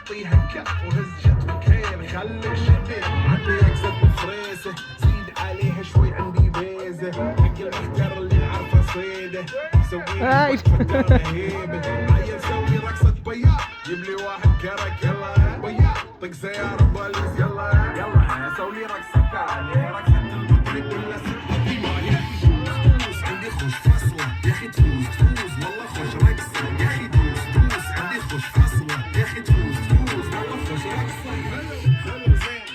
اعطيها الكف وهز جت بكير خلي شدي عندي رقصة فريسة زيد عليها شوي عندي بيزة حق المحجر اللي نعرفه صيده سويلي وقفة رهيبة عيل سوي رقصة بياض جيب لي واحد كرك يلا بياض طق سيارة بوليس يلا يلا سوي رقصة كالي رقصة المطرب ولا ست ديماني تفوز عندي خوش فاصلة يا اخي تفوز والله خوش رقصة يا اخي تفوز عندي خوش فاصلة يا اخي تفوز والله خوش رقصة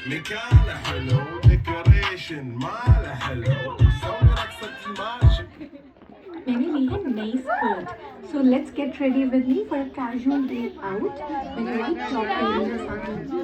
مكانه حلو ديكوريشن ماله حلو سوي رقصة الماشي मैंने ली है नई skirt so let's get ready with me for a casual day out मैं थोड़ी टॉप पहनना चाहती हूँ